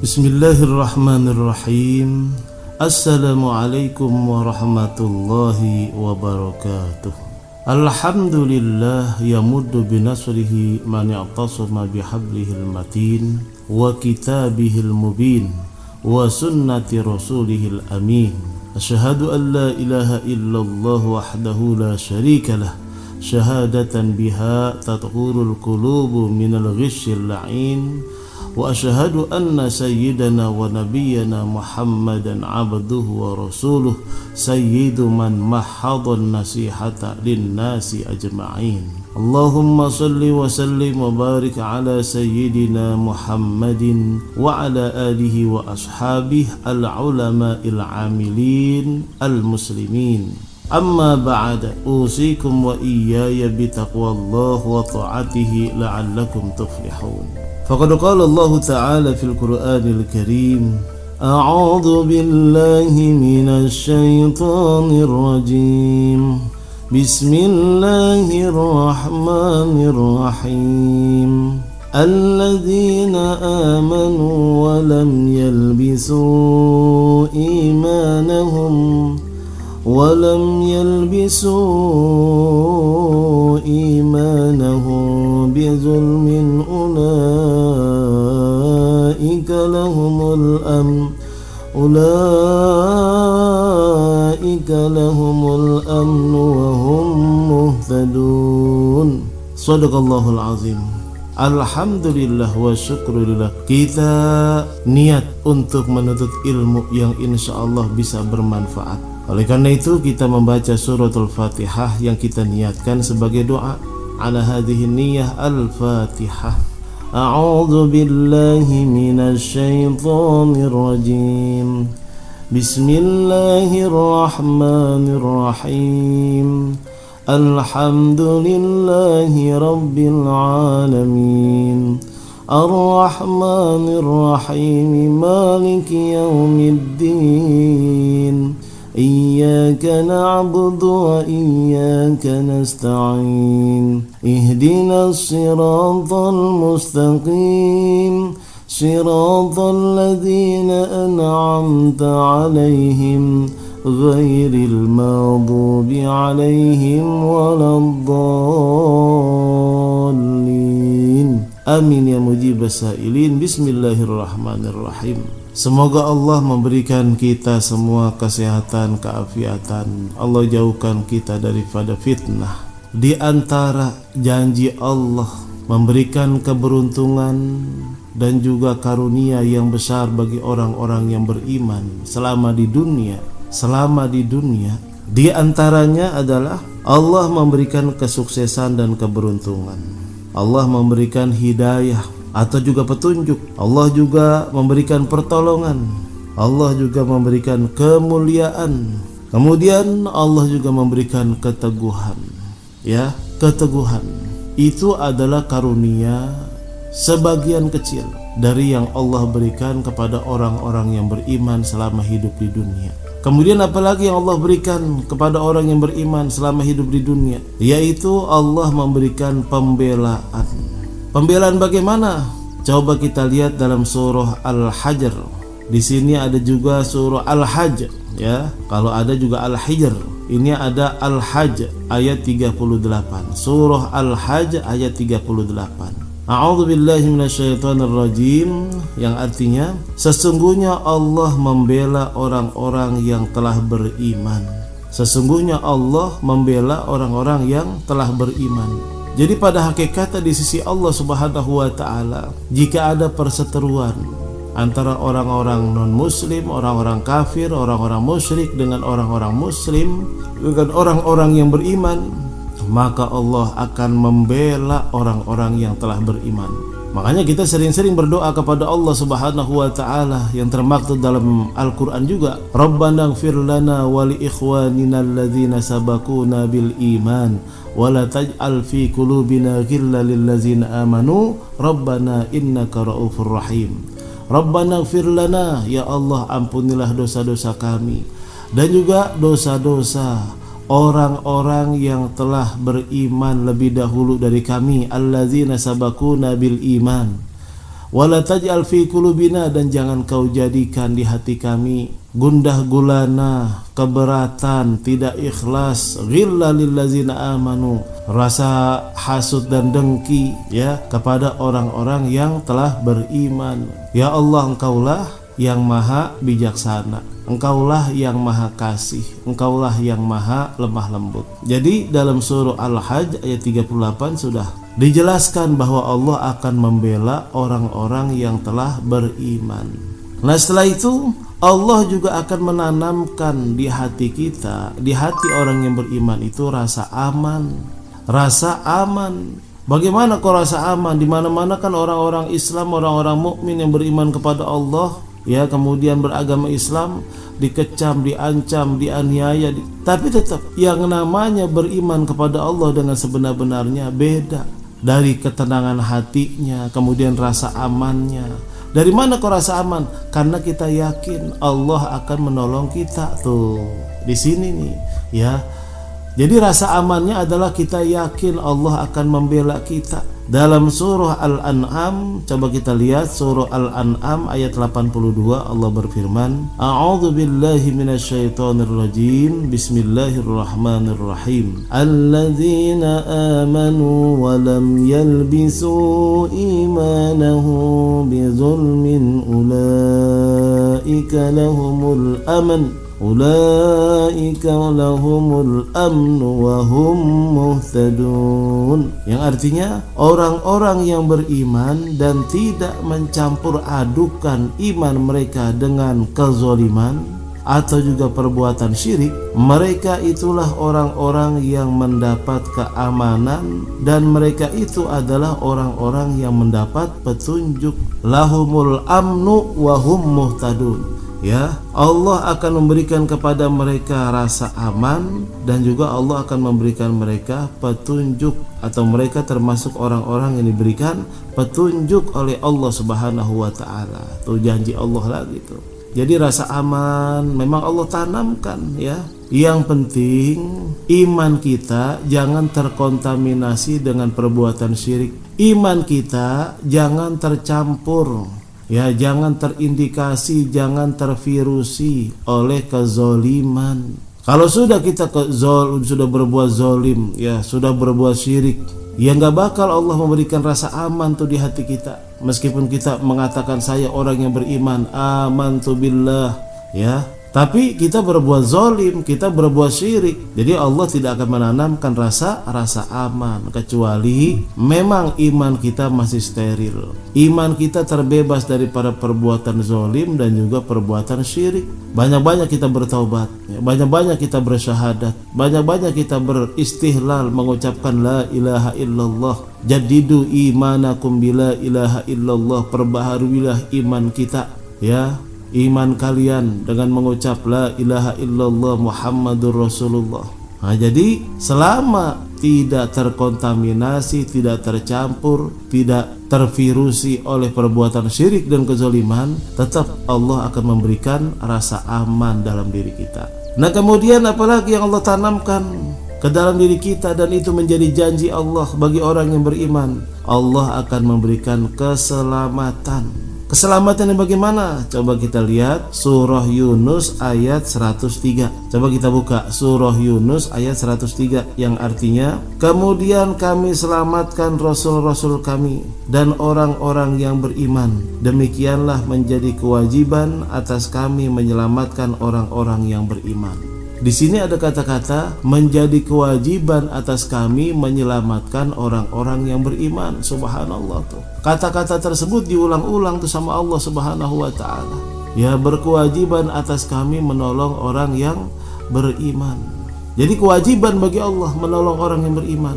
Bismillahirrahmanirrahim. Assalamualaikum warahmatullahi wabarakatuh. Alhamdulillah yamuddu binasrihi man i'tasama bihablihil matin wa kitabihil mubin wa sunnati rasulihil amin. Asyhadu an la ilaha illallah wahdahu la syarikalah syahadatan biha tathurul qulubu minal ghisyil la'in. Wa asyhadu anna sayyidana wa nabiyyana Muhammadan abduhu wa rasuluh sayyidu man mahhadan nasihata linnasi ajma'in. Allahumma salli wa sallim wa barik ala sayyidina Muhammadin wa ala alihi wa ashabihi al-ulama'il amilin al-muslimin. Amma ba'da, usikum wa iyaya bitaqwallah wa ta'atihi la'allakum tuflihun. Faqad qala Allah Ta'ala fil Qur'anil Karim, A'udzu billahi minasy syaithanir rajim. Bismillahirrahmanirrahim. Alladzina amanu wa lam yalbisu imanahum bizulmin ulaika lahumul amn wa hum muhtadun. Shadaqallahul azim. Alhamdulillah wa syukrulillah. Kita niat untuk menuntut ilmu yang insyaallah bisa bermanfaat. Oleh karena itu kita membaca suratul Fatihah yang kita niatkan sebagai doa. Ala hadhihi niyyah al-Fatihah. A'udzu billahi minasy syaithanir rajim. Bismillahirrahmanirrahim. Alhamdulillahi rabbil alamin. Ar-Rahmanir Rahim. Maliki yaumiddin. Iyyaka na'budu wa iyyaka nasta'in. Ihdinas siratal mustaqim. Siratal ladzina an'amta 'alaihim ghairil maghdubi 'alaihim waladdallin. Amin ya mujibas sa'ilin. Bismillahirrahmanirrahim. Semoga Allah memberikan kita semua kesehatan, keafiatan. Allah jauhkan kita daripada fitnah. Di antara janji Allah memberikan keberuntungan dan juga karunia yang besar bagi orang-orang yang beriman selama di dunia. Di antaranya adalah Allah memberikan kesuksesan dan keberuntungan. Allah memberikan hidayah atau juga petunjuk. Allah juga memberikan pertolongan. Allah juga memberikan kemuliaan. Kemudian Allah juga memberikan keteguhan. Ya, keteguhan itu adalah karunia sebagian kecil dari yang Allah berikan kepada orang-orang yang beriman selama hidup di dunia. Kemudian apalagi yang Allah berikan kepada orang yang beriman selama hidup di dunia, yaitu Allah memberikan pembelaan. Pembelaan bagaimana? Coba kita lihat dalam surah Al-Hajr. Di sini ada juga surah Al-Hajj, ya. Kalau ada juga Al-Hijr. Ini ada Al-Hajj ayat 38. Surah Al-Hajj ayat 38. A'udzu billahi minasyaitonir rajim, yang artinya sesungguhnya Allah membela orang-orang yang telah beriman. Sesungguhnya Allah membela orang-orang yang telah beriman. Jadi pada hakikatnya di sisi Allah Subhanahu wa taala, jika ada perseteruan antara orang-orang non-muslim, orang-orang kafir, orang-orang musyrik dengan orang-orang muslim, dengan orang-orang yang beriman, maka Allah akan membela orang-orang yang telah beriman. Makanya kita sering-sering berdoa kepada Allah Subhanahu wa taala yang termaktub dalam Al-Qur'an juga. Rabbana ighfir lana wa li ikhwanina alladzina sabaquna bil iman wa la taj'al fi qulubina ghillan lil ladzina amanu rabbana innaka raufur rahim. Rabbana ighfir lana, ya Allah ampunilah dosa-dosa kami dan juga dosa-dosa orang-orang yang telah beriman lebih dahulu dari kami, alladzina sabaquna bil iman, Wala taj'al fi qulubina, dan jangan kau jadikan di hati kami gundah gulana, keberatan, tidak ikhlas, ghilla lillazina amanu, rasa hasud dan dengki ya kepada orang-orang yang telah beriman. Ya Allah, Engkaulah yang maha bijaksana, Engkaulah yang maha kasih, Engkaulah yang maha lemah lembut. Jadi dalam surah Al-Hajj ayat 38 sudah dijelaskan bahwa Allah akan membela orang-orang yang telah beriman. Nah setelah itu Allah juga akan menanamkan di hati kita, di hati orang yang beriman itu rasa aman. Rasa aman. Bagaimana kok rasa aman? Di mana-mana kan orang-orang Islam, orang-orang mukmin yang beriman kepada Allah, ya kemudian beragama Islam dikecam, diancam, dianiaya, tapi tetap yang namanya beriman kepada Allah dengan sebenar-benarnya beda. Dari ketenangan hatinya, kemudian rasa amannya. Dari mana kok rasa aman? Karena kita yakin Allah akan menolong kita tuh. Di sini nih, ya. Jadi rasa amannya adalah kita yakin Allah akan membela kita. Dalam surah Al-An'am, coba kita lihat surah Al-An'am ayat 82, Allah berfirman, A'udzu billahi minasyaitonir rajim. Bismillahirrahmanirrahim. Alladzina amanu wa lam yalbisu imanahum bizulmin ulaika lahumul aman. Ulaika lahumul amnu wa hum muhtadun. Yang artinya orang-orang yang beriman dan tidak mencampur adukan iman mereka dengan kezaliman atau juga perbuatan syirik, mereka itulah orang-orang yang mendapat keamanan dan mereka itu adalah orang-orang yang mendapat petunjuk. Lahumul amnu wa hum muhtadun. Ya, Allah akan memberikan kepada mereka rasa aman dan juga Allah akan memberikan mereka petunjuk, atau mereka termasuk orang-orang yang diberikan petunjuk oleh Allah Subhanahu wa taala. Tuh janji Allah lagi tuh. Jadi rasa aman memang Allah tanamkan ya. Yang penting iman kita jangan terkontaminasi dengan perbuatan syirik. Iman kita jangan tercampur, ya, jangan terindikasi, jangan tervirusi oleh kezoliman. Kalau sudah kita sudah berbuat zolim, ya, sudah berbuat syirik, ya nggak bakal Allah memberikan rasa aman tuh di hati kita. Meskipun kita mengatakan saya orang yang beriman, amantu billah, ya, tapi kita berbuat zolim, kita berbuat syirik. Jadi Allah tidak akan menanamkan rasa aman, kecuali memang iman kita masih steril. Iman kita terbebas daripada perbuatan zolim dan juga perbuatan syirik. Banyak-banyak kita bertaubat, banyak-banyak kita bersyahadat, banyak-banyak kita beristihlal mengucapkan la ilaha illallah. Jadidu imanakum bila ilaha illallah. Perbaharuilah iman kita, ya, iman kalian dengan mengucap la ilaha illallah Muhammadur Rasulullah. Nah, jadi selama tidak terkontaminasi, tidak tercampur, tidak tervirusi oleh perbuatan syirik dan kezaliman, tetap Allah akan memberikan rasa aman dalam diri kita. Nah kemudian apalagi yang Allah tanamkan ke dalam diri kita, dan itu menjadi janji Allah bagi orang yang beriman, Allah akan memberikan keselamatan. Keselamatan yang bagaimana? Coba kita lihat surah Yunus ayat 103. Coba kita buka surah Yunus ayat 103 yang artinya, kemudian kami selamatkan rasul-rasul kami dan orang-orang yang beriman. Demikianlah menjadi kewajiban atas kami menyelamatkan orang-orang yang beriman. Di sini ada kata-kata menjadi kewajiban atas kami menyelamatkan orang-orang yang beriman. Subhanallah tuh. Kata-kata tersebut diulang-ulang tuh sama Allah Subhanahu wa taala. Ya, berkewajiban atas kami menolong orang yang beriman. Jadi kewajiban bagi Allah menolong orang yang beriman.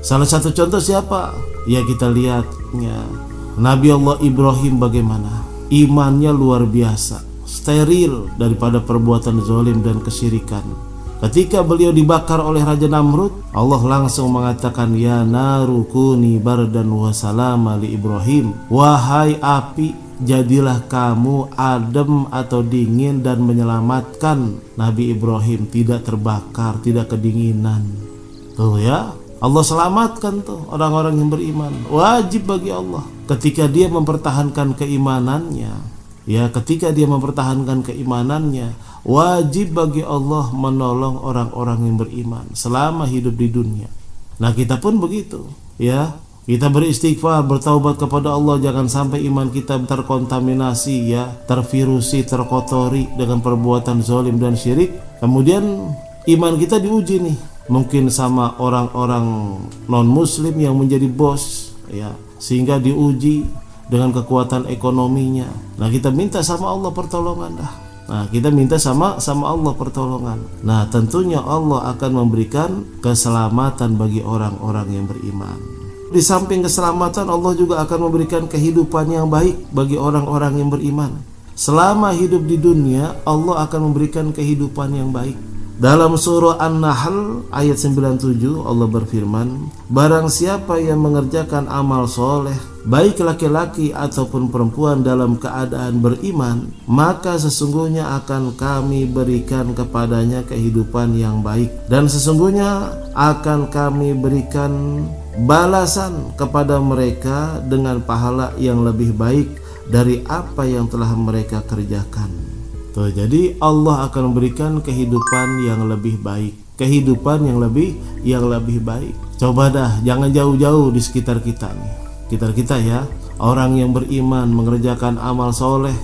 Salah satu contoh siapa? Ya kita lihat ya, Nabi Allah Ibrahim bagaimana? Imannya luar biasa, steril daripada perbuatan zalim dan kesyirikan. Ketika beliau dibakar oleh Raja Namrud, Allah langsung mengatakan, ya naru kuni bardan wa salama li Ibrahim. Wahai api, jadilah kamu adem atau dingin dan menyelamatkan Nabi Ibrahim, tidak terbakar, tidak kedinginan. Tuh ya, Allah selamatkan tuh orang-orang yang beriman. Wajib bagi Allah. ketika dia mempertahankan keimanannya, ya, ketika dia mempertahankan keimanannya, wajib bagi Allah menolong orang-orang yang beriman selama hidup di dunia. Nah, kita pun begitu, ya. Kita beristighfar, bertaubat kepada Allah, jangan sampai iman kita terkontaminasi, ya, tervirusi, terkotori dengan perbuatan zalim dan syirik. Kemudian iman kita diuji nih, mungkin sama orang-orang non-muslim yang menjadi bos, ya, sehingga diuji dengan kekuatan ekonominya. Nah, kita minta sama Allah pertolongan dah. Nah, kita minta sama Allah pertolongan. Nah, tentunya Allah akan memberikan keselamatan bagi orang-orang yang beriman. Di samping keselamatan, Allah juga akan memberikan kehidupan yang baik bagi orang-orang yang beriman. Selama hidup di dunia, Allah akan memberikan kehidupan yang baik. Dalam surah An-Nahl ayat 97 Allah berfirman, barang siapa yang mengerjakan amal soleh, baik laki-laki ataupun perempuan dalam keadaan beriman, maka sesungguhnya akan kami berikan kepadanya kehidupan yang baik, dan sesungguhnya akan kami berikan balasan kepada mereka dengan pahala yang lebih baik dari apa yang telah mereka kerjakan. Tuh, jadi Allah akan memberikan kehidupan yang lebih baik, kehidupan yang lebih baik. Coba dah, jangan jauh-jauh di sekitar kita nih, sekitar kita, ya, orang yang beriman mengerjakan amal soleh,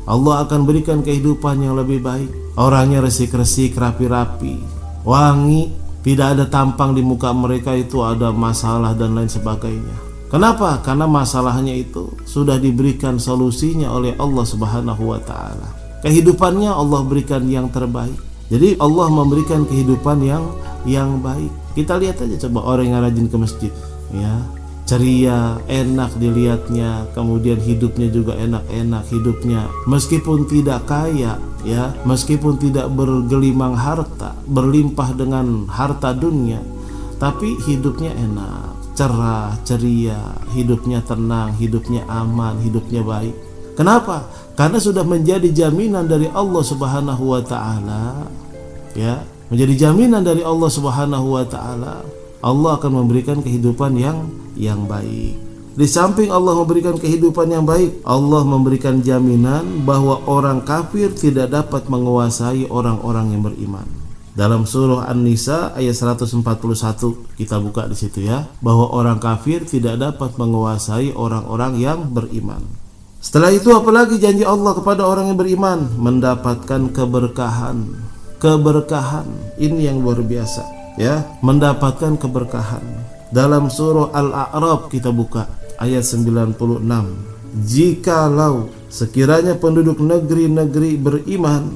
Allah akan berikan kehidupan yang lebih baik. Orangnya resik-resik, rapi-rapi, wangi, tidak ada tampang di muka mereka itu ada masalah dan lain sebagainya. Kenapa? Karena masalahnya itu sudah diberikan solusinya oleh Allah Subhanahu wa taala. Kehidupannya Allah berikan yang terbaik. Jadi Allah memberikan kehidupan yang baik. Kita lihat aja coba orang yang rajin ke masjid, ya, ceria, enak dilihatnya, kemudian hidupnya juga enak-enak hidupnya, meskipun tidak kaya, ya, meskipun tidak bergelimang harta, berlimpah dengan harta dunia, tapi hidupnya enak, cerah, ceria, hidupnya tenang, hidupnya aman, hidupnya baik. Kenapa? Karena sudah menjadi jaminan dari Allah Subhanahu wa taala, ya, menjadi jaminan dari Allah Subhanahu wa taala. Allah akan memberikan kehidupan yang baik. Di samping Allah memberikan kehidupan yang baik, Allah memberikan jaminan bahwa orang kafir tidak dapat menguasai orang-orang yang beriman. Dalam surah An-Nisa ayat 141 kita buka di situ, ya, bahwa orang kafir tidak dapat menguasai orang-orang yang beriman. Setelah itu apalagi janji Allah kepada orang yang beriman? Mendapatkan keberkahan. Keberkahan ini yang luar biasa, ya, mendapatkan keberkahan. Dalam surah Al-A'raf kita buka ayat 96. Jikalau sekiranya penduduk negeri-negeri beriman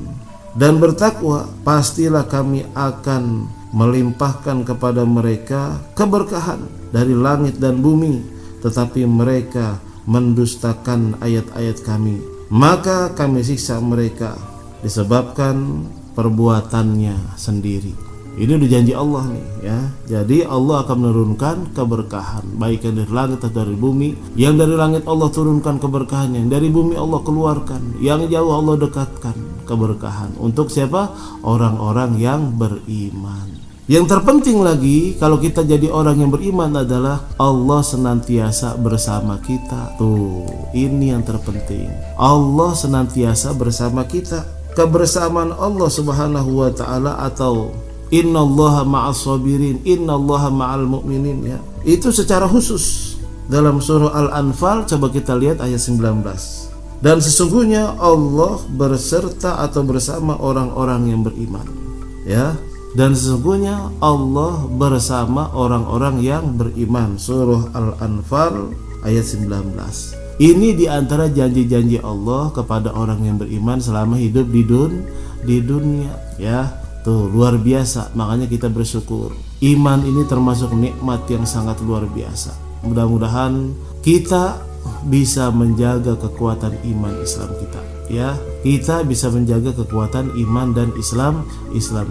dan bertakwa, pastilah kami akan melimpahkan kepada mereka keberkahan dari langit dan bumi, tetapi mereka mendustakan ayat-ayat kami, maka kami siksa mereka disebabkan perbuatannya sendiri. Ini udah janji Allah nih, ya. Jadi Allah akan menurunkan keberkahan, baik yang dari langit atau dari bumi. Yang dari langit Allah turunkan keberkahan, yang dari bumi Allah keluarkan, yang jauh Allah dekatkan keberkahan. Untuk siapa? Orang-orang yang beriman. Yang terpenting lagi, kalau kita jadi orang yang beriman adalah Allah senantiasa bersama kita. Tuh, ini yang terpenting. Allah senantiasa bersama kita. Kebersamaan Allah Subhanahu wa taala atau innallaha ma'as sabirin, innallaha ma'al mu'minin, ya. Itu secara khusus dalam surah Al-Anfal, coba kita lihat ayat 19. Dan sesungguhnya Allah berserta atau bersama orang-orang yang beriman, ya. Dan sesungguhnya Allah bersama orang-orang yang beriman. Surah Al-Anfal ayat 19. Ini diantara janji-janji Allah kepada orang yang beriman selama hidup di dunia, ya. Tuh, luar biasa. Makanya kita bersyukur. Iman ini termasuk nikmat yang sangat luar biasa. Mudah-mudahan kita bisa menjaga kekuatan iman Islam kita, ya. Kita bisa menjaga kekuatan iman dan Islam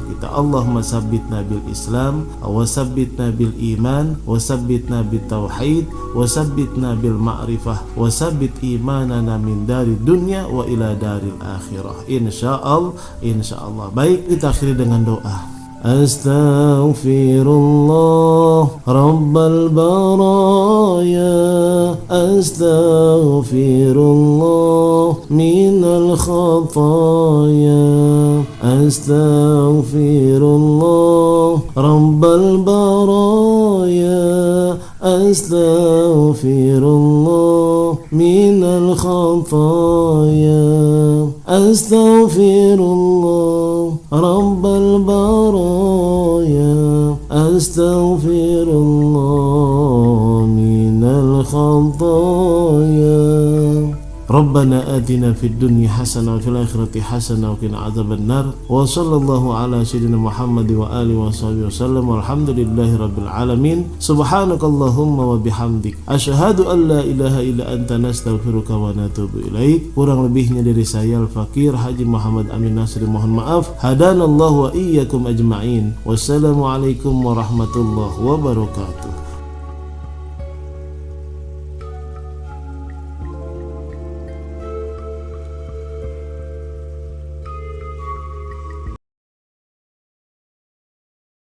kita. Allahumma sabbitna bil Islam, wa sabbitna bil iman, wa sabbitna bit tauhid, wa sabbitna bil ma'rifah, wa sabbit imanana min dari dunya wa ila daril akhirah. Insyaallah. Baik, kita akhiri dengan doa. Astaghfirullah Rabbal baraya, Astaghfirullah minal khataya, Astaghfirullah Rabbal baraya, Astaghfirullah minal khataya, Astaghfirullah Rabbal baraya, Astaghfirullah minal khataya. Rabbana atina fid dunya hasanah wa fil akhirati hasanah wa qina adzabannar. Wa sallallahu ala sayyidina Muhammad wa alihi washabihi wasallam. Walhamdulillahi rabbil alamin. Subhanakallahumma wa bihamdik asyhadu an la ilaha illa anta nastaghfiruka wa natubu ilaik. Kurang lebihnya dari saya Al-Fakir Haji Muhammad Amin Nasri mohon maaf. Hadanallahu wa iyyakum ajma'in. Wassalamualaikum warahmatullahi wabarakatuh.